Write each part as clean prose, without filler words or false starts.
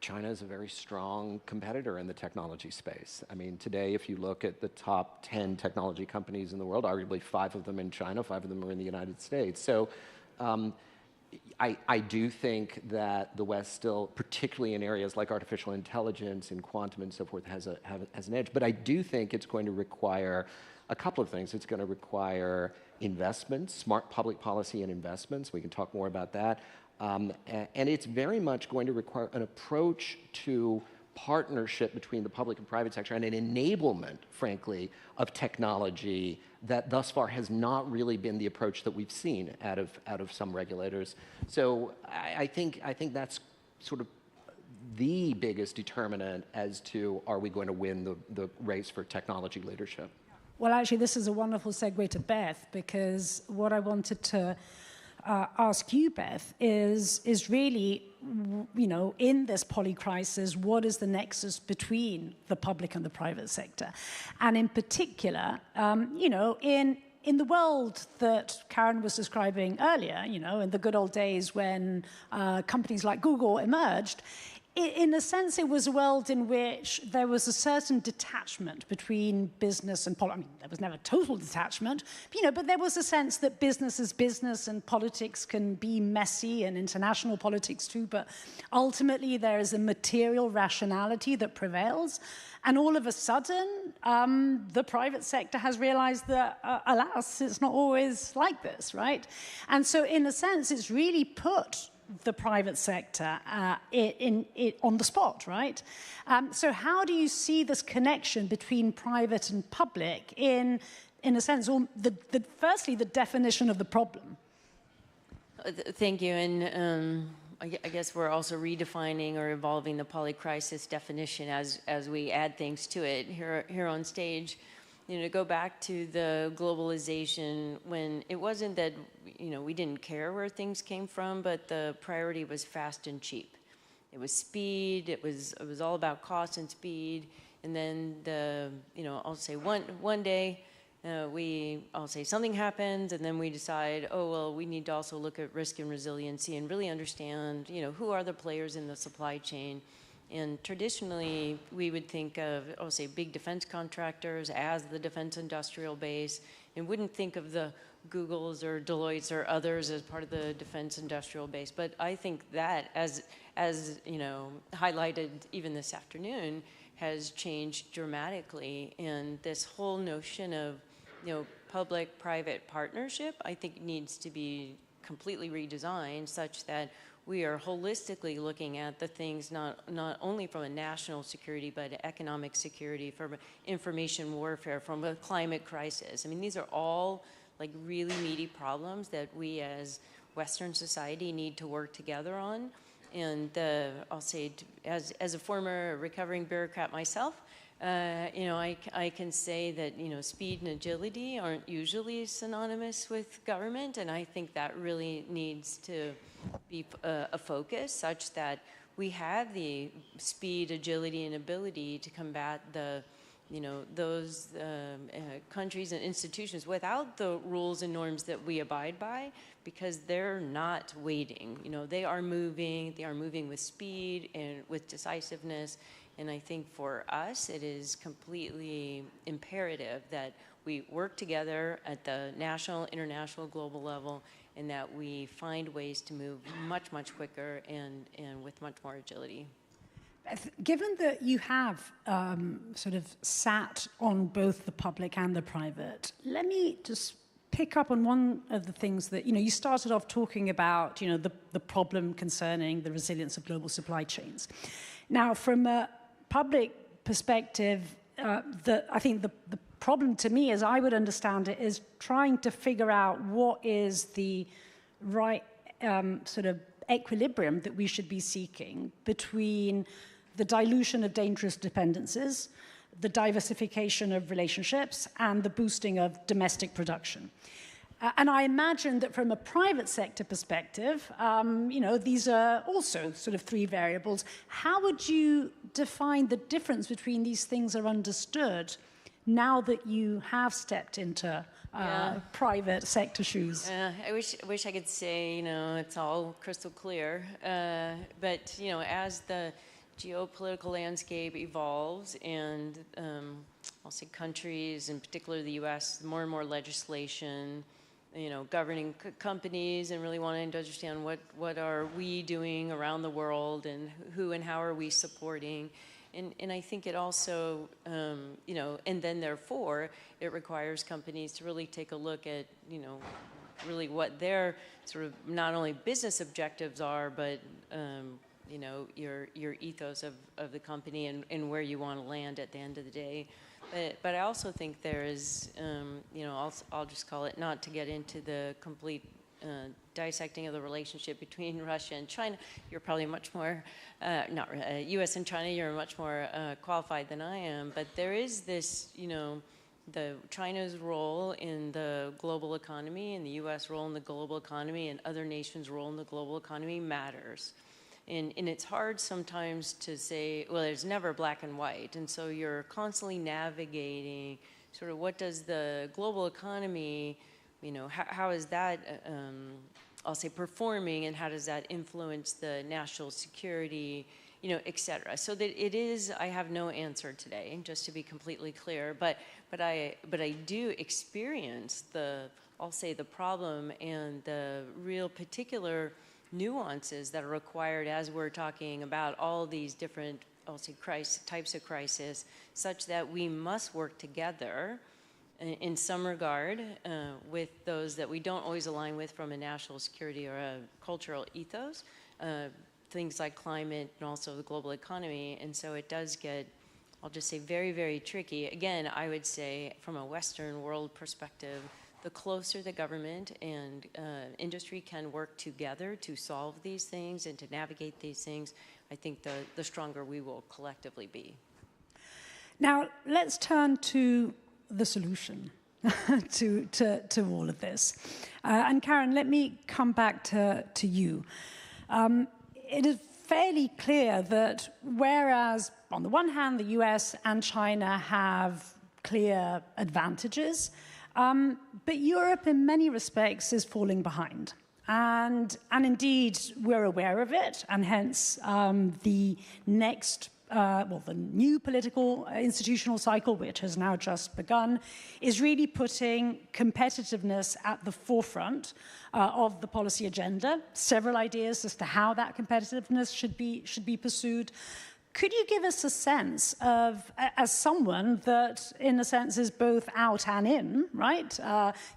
China is a very strong competitor in the technology space. I mean, today, if you look at the top 10 technology companies in the world, arguably 5 of them in China, 5 of them are in the United States. So I do think that the West still, particularly in areas like artificial intelligence and quantum and so forth, has an edge. But I do think it's going to require a couple of things. It's going to require investments, smart public policy and investments. We can talk more about that. And it's very much going to require an approach to partnership between the public and private sector and an enablement, frankly, of technology that thus far has not really been the approach that we've seen out of some regulators. So I think that's sort of the biggest determinant as to are we going to win the race for technology leadership. Well, actually, this is a wonderful segue to Beth, because what I wanted to ask you, Beth, is really, you know, in this polycrisis, what is the nexus between the public and the private sector? And in particular, you know, in the world that Karan was describing earlier, you know, in the good old days when companies like Google emerged, in a sense, it was a world in which there was a certain detachment between business and politics. I mean, there was never total detachment, but, you know, but there was a sense that business is business and politics can be messy, and international politics too, but ultimately there is a material rationality that prevails. And all of a sudden, the private sector has realized that, alas, it's not always like this, right? And so in a sense, it's really put the private sector on the spot, right? So how do you see this connection between private and public in a sense, firstly, the definition of the problem? Thank you. And I guess we're also redefining or evolving the polycrisis definition as we add things to it here on stage. You know, to go back to the globalization, when it wasn't that, you know, we didn't care where things came from, but the priority was fast and cheap. It was speed. It was all about cost and speed. And then you know, I'll say one day, I'll say something happens, and then we decide, oh well, we need to also look at risk and resiliency and really understand, you know, who are the players in the supply chain. And traditionally, we would think of, I'll say, big defense contractors as the defense industrial base, and wouldn't think of the Googles or Deloittes or others as part of the defense industrial base. But I think that, as you know, highlighted even this afternoon, has changed dramatically. And this whole notion of, you know, public-private partnership, I think needs to be completely redesigned such that we are holistically looking at the things not only from a national security, but economic security, from information warfare, from a climate crisis. I mean, these are all like really meaty problems that we as Western society need to work together on. And I'll say, as a former recovering bureaucrat myself, you know, I can say that, you know, speed and agility aren't usually synonymous with government, and I think that really needs to be a focus such that we have the speed, agility, and ability to combat the, you know, those countries and institutions without the rules and norms that we abide by, because they're not waiting. You know, they are moving with speed and with decisiveness. And I think for us, it is completely imperative that we work together at the national, international, global level, and that we find ways to move much, much quicker and with much more agility. Beth, given that you have sort of sat on both the public and the private, let me just pick up on one of the things that, you know, you started off talking about, you know, the problem concerning the resilience of global supply chains. Now, from a public perspective, I think the problem to me, as I would understand it, is trying to figure out what is the right sort of equilibrium that we should be seeking between the dilution of dangerous dependencies, the diversification of relationships, and the boosting of domestic production. And I imagine that from a private sector perspective, you know, these are also sort of three variables. How would you define the difference between these things are understood now that you have stepped into private sector shoes? I wish I could say, it's all crystal clear. But, as the geopolitical landscape evolves and I'll say countries, in particular the U.S., more and more legislation, governing companies and really wanting to understand what are we doing around the world and who and how are we supporting. And I think it also, and then therefore, it requires companies to really take a look at, really what their sort of not only business objectives are, but, your ethos of the company and where you want to land at the end of the day. But I also think there is, I'll just call it, not to get into the complete dissecting of the relationship between Russia and China. You're probably much more, U.S. and China, you're much more qualified than I am. But there is this, the China's role in the global economy and the U.S. role in the global economy and other nations' role in the global economy matters. And it's hard sometimes to say, well, there's never black and white. And so you're constantly navigating sort of what does the global economy, how is that, I'll say, performing, and how does that influence the national security, et cetera. So that it is, I have no answer today, just to be completely clear, but I do experience I'll say, the problem and the real particular nuances that are required as we're talking about all these different, I'll say, types of crisis, such that we must work together in some regard with those that we don't always align with from a national security or a cultural ethos, things like climate and also the global economy. And so it does get, I'll just say, very, very tricky. Again, I would say from a Western world perspective, the closer the government and industry can work together to solve these things and to navigate these things, I think the stronger we will collectively be. Now, let's turn to the solution to all of this. And Karan, let me come back to you. It is fairly clear that whereas, on the one hand, the US and China have clear advantages, but Europe, in many respects, is falling behind. And indeed, we're aware of it, and hence the next, the new political institutional cycle, which has now just begun, is really putting competitiveness at the forefront of the policy agenda. Several ideas as to how that competitiveness should be pursued. Could you give us a sense of, as someone that, in a sense, is both out and in, right,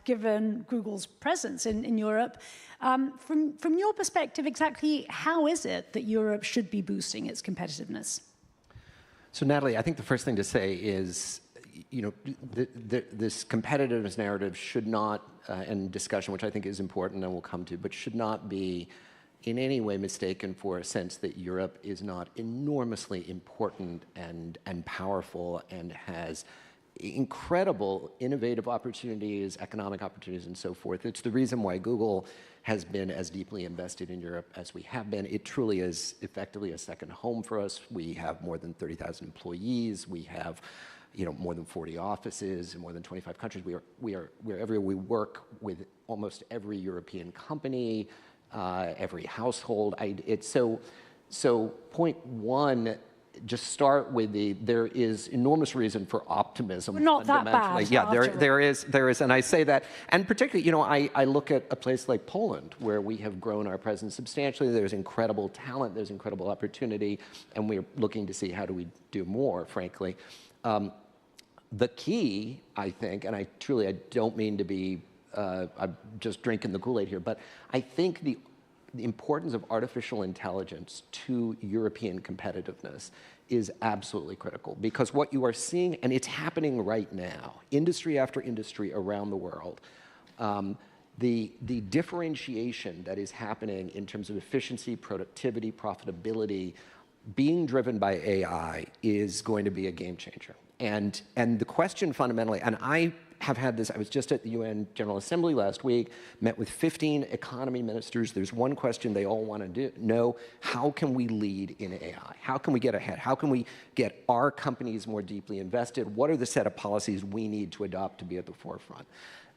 given Google's presence in Europe, from your perspective, exactly how is it that Europe should be boosting its competitiveness? So, Nathalie, I think the first thing to say is, this competitiveness narrative should not, and discussion, which I think is important and we'll come to, but should not be in any way mistaken for a sense that Europe is not enormously important and powerful and has incredible innovative opportunities, economic opportunities, and so forth. It's the reason why Google has been as deeply invested in Europe as we have been. It truly is effectively a second home for us. We have more than 30,000 employees. We have more than 40 offices in more than 25 countries. We're everywhere. We work with almost every European company, every household. So point one, just start with there is enormous reason for optimism. We're not that bad. Yeah, there is, and I say that, and particularly, I look at a place like Poland, where we have grown our presence substantially. There's incredible talent, there's incredible opportunity, and we're looking to see how do we do more, frankly. The key, I think, and I don't mean to be, I'm just drinking the Kool-Aid here, but I think the importance of artificial intelligence to European competitiveness is absolutely critical, because what you are seeing, and it's happening right now, industry after industry around the world, the differentiation that is happening in terms of efficiency, productivity, profitability, being driven by AI is going to be a game changer. And the question fundamentally, and I have had this, I was just at the UN General Assembly last week, met with 15 economy ministers. There's one question they all want to know: how can we lead in AI? How can we get ahead? How can we get our companies more deeply invested? What are the set of policies we need to adopt to be at the forefront?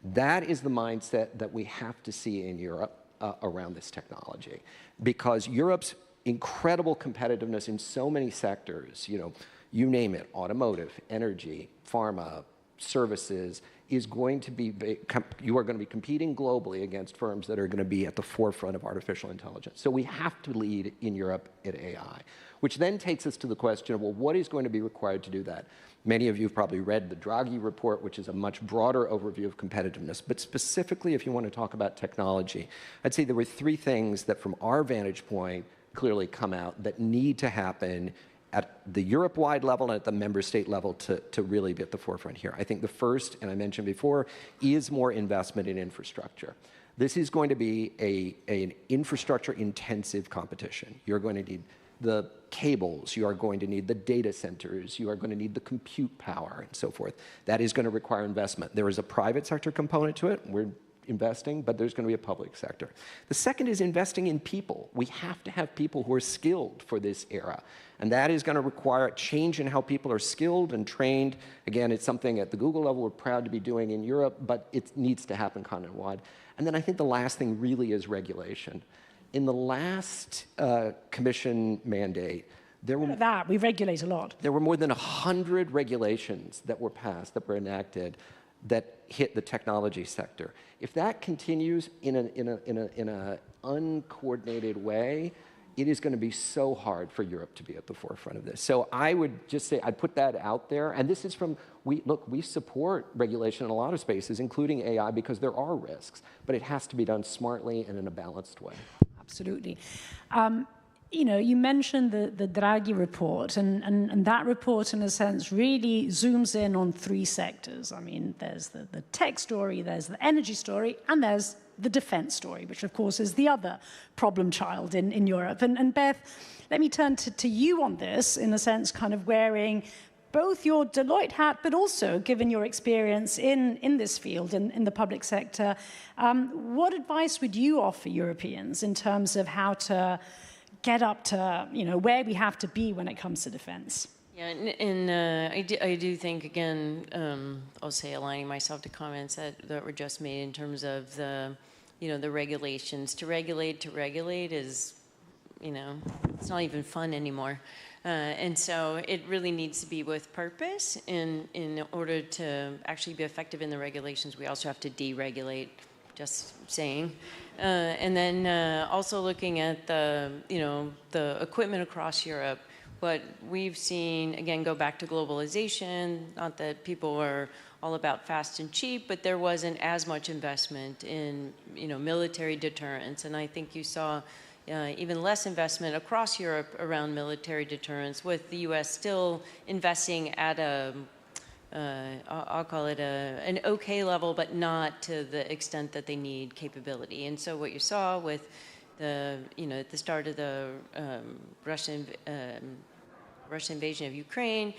That is the mindset that we have to see in Europe around this technology, because Europe's incredible competitiveness in so many sectors, you name it, automotive, energy, pharma, services, is going to be, you are going to be competing globally against firms that are going to be at the forefront of artificial intelligence. So we have to lead in Europe at AI, which then takes us to the question of, well, what is going to be required to do that? Many of you have probably read the Draghi report, which is a much broader overview of competitiveness. But specifically, if you want to talk about technology, I'd say there were three things that, from our vantage point, clearly come out that need to happen at the Europe-wide level and at the member state level to really be at the forefront here. I think the first, and I mentioned before, is more investment in infrastructure. This is going to be an infrastructure-intensive competition. You're going to need the cables, you are going to need the data centers, you are going to need the compute power, and so forth. That is going to require investment. There is a private sector component to it. We're investing, but there's going to be a public sector. The second is investing in people. We have to have people who are skilled for this era. And that is going to require a change in how people are skilled and trained. Again, it's something at the Google level we're proud to be doing in Europe, but it needs to happen continent-wide. And then I think the last thing really is regulation. In the last commission mandate, we regulate a lot. There were more than 100 regulations that were passed, that were enacted, that hit the technology sector. If that continues in an uncoordinated way, it is going to be so hard for Europe to be at the forefront of this. So I would just say, I'd put that out there. And this is from, we support regulation in a lot of spaces, including AI, because there are risks. But it has to be done smartly and in a balanced way. Absolutely. You mentioned the Draghi report, and that report, in a sense, really zooms in on three sectors. I mean, there's the tech story, there's the energy story, and there's the defense story, which, of course, is the other problem child in Europe. And Beth, let me turn to you on this, in a sense, kind of wearing both your Deloitte hat, but also, given your experience in this field, in the public sector, what advice would you offer Europeans in terms of how to get up to, where we have to be when it comes to defense? Yeah, and I do think, again, I'll say aligning myself to comments that were just made in terms of the regulations. To regulate is, it's not even fun anymore. And so it really needs to be with purpose. In order to actually be effective in the regulations, we also have to deregulate, just saying. And then also looking at the equipment across Europe. What we've seen, again, go back to globalization, not that people were all about fast and cheap, but there wasn't as much investment in military deterrence. And I think you saw even less investment across Europe around military deterrence, with the US still investing at I'll call it an okay level, but not to the extent that they need capability. And so what you saw with at the start of the Russian invasion of Ukraine,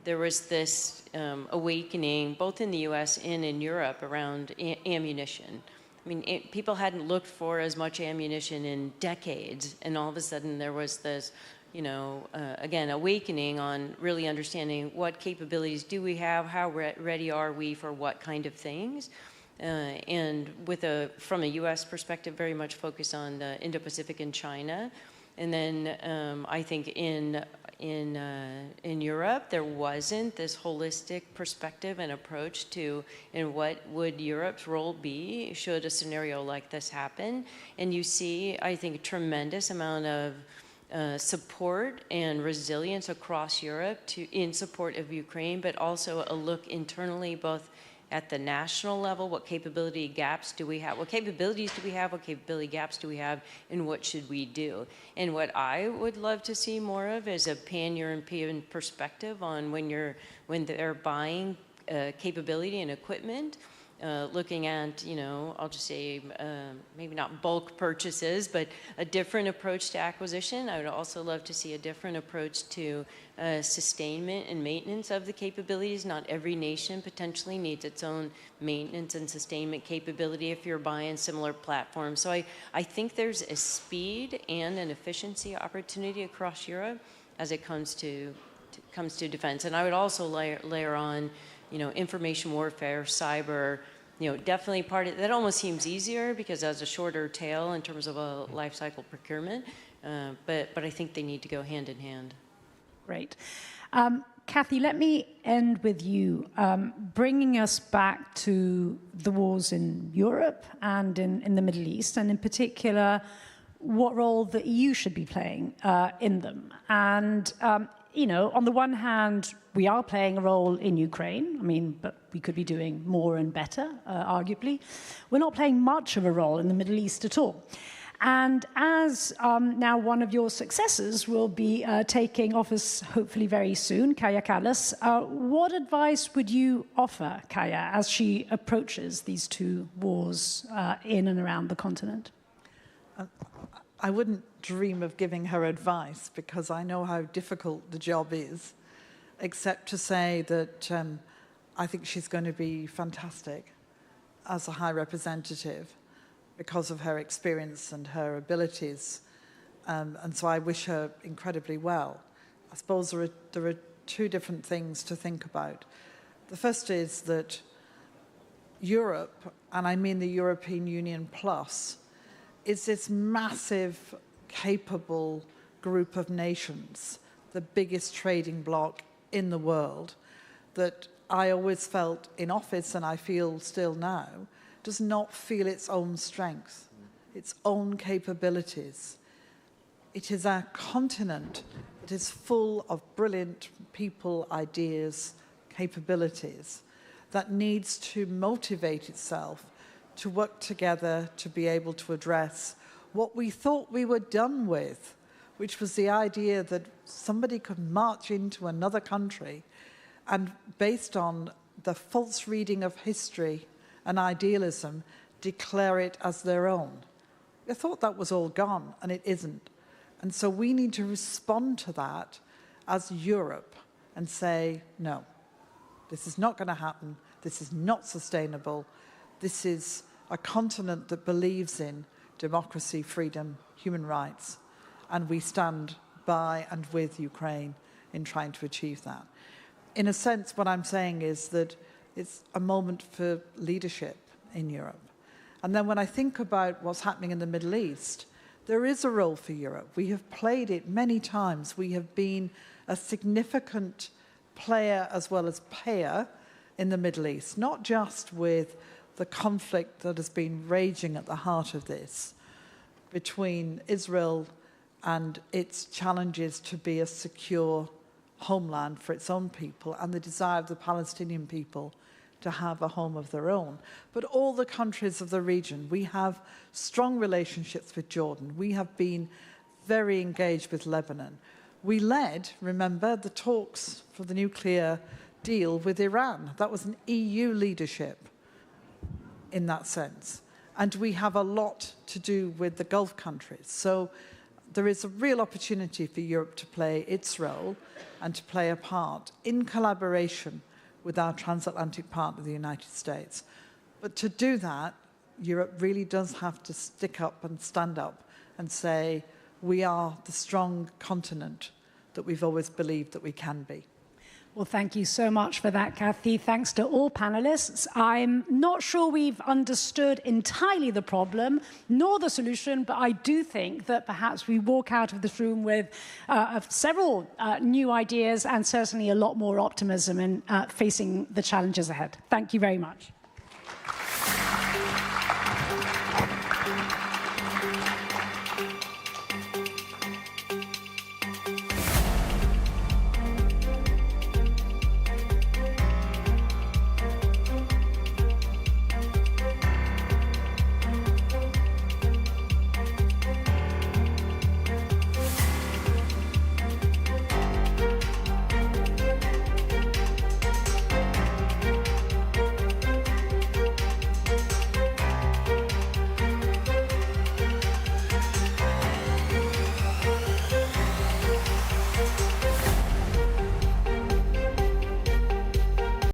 there was this awakening, both in the US and in Europe, around ammunition. I mean, people hadn't looked for as much ammunition in decades, and all of a sudden there was this, again, awakening on really understanding what capabilities do we have, how ready are we for what kind of things, and from a U.S. perspective, very much focused on the Indo-Pacific and China, and then I think in Europe, there wasn't this holistic perspective and approach to, what would Europe's role be should a scenario like this happen. And you see, I think, a tremendous amount of support and resilience across Europe in support of Ukraine, but also a look internally, both at the national level, what capability gaps do we have? What capabilities do we have? What capability gaps do we have? And what should we do? And what I would love to see more of is a pan-European perspective on when they're buying capability and equipment, looking at, I'll just say maybe not bulk purchases, but a different approach to acquisition. I would also love to see a different approach to sustainment and maintenance of the capabilities. Not every nation potentially needs its own maintenance and sustainment capability if you're buying similar platforms. So I think there's a speed and an efficiency opportunity across Europe as it comes to defense. And I would also layer on, information warfare, cyber, definitely part of that. Almost seems easier because it has a shorter tail in terms of a life cycle procurement. But I think they need to go hand in hand. Great. Kathy, let me end with you, bringing us back to the wars in Europe and in the Middle East, and in particular, what role the EU should be playing in them. And on the one hand, we are playing a role in Ukraine, but we could be doing more and better, arguably. We're not playing much of a role in the Middle East at all. And as now one of your successors will be taking office hopefully very soon, Kaja Kallas, what advice would you offer Kaja as she approaches these two wars in and around the continent? I wouldn't dream of giving her advice because I know how difficult the job is, except to say that I think she's going to be fantastic as a High Representative because of her experience and her abilities. And so I wish her incredibly well. I suppose there are two different things to think about. The first is that Europe, and I mean the European Union plus, is this massive, capable group of nations, the biggest trading bloc in the world, that I always felt in office, and I feel still now, does not feel its own strength, its own capabilities. It is our continent that is full of brilliant people, ideas, capabilities, that needs to motivate itself to work together to be able to address what we thought we were done with, which was the idea that somebody could march into another country and, based on the false reading of history and idealism, declare it as their own. I thought that was all gone, and it isn't. And so we need to respond to that as Europe and say, no, this is not going to happen. This is not sustainable. This is a continent that believes in democracy, freedom, human rights, and we stand by and with Ukraine in trying to achieve that. In a sense, what I'm saying is that it's a moment for leadership in Europe. And then when I think about what's happening in the Middle East, there is a role for Europe. We have played it many times. We have been a significant player as well as payer in the Middle East, not just with the conflict that has been raging at the heart of this between Israel and its challenges to be a secure homeland for its own people and the desire of the Palestinian people to have a home of their own. But all the countries of the region, we have strong relationships with Jordan. We have been very engaged with Lebanon. We led, remember, the talks for the nuclear deal with Iran. That was an EU leadership in that sense. And we have a lot to do with the Gulf countries. So there is a real opportunity for Europe to play its role and to play a part in collaboration with our transatlantic partner, the United States. But to do that, Europe really does have to stick up and stand up and say, we are the strong continent that we've always believed that we can be. Well, thank you so much for that, Kathy. Thanks to all panelists. I'm not sure we've understood entirely the problem nor the solution, but I do think that perhaps we walk out of this room with several new ideas and certainly a lot more optimism in facing the challenges ahead. Thank you very much.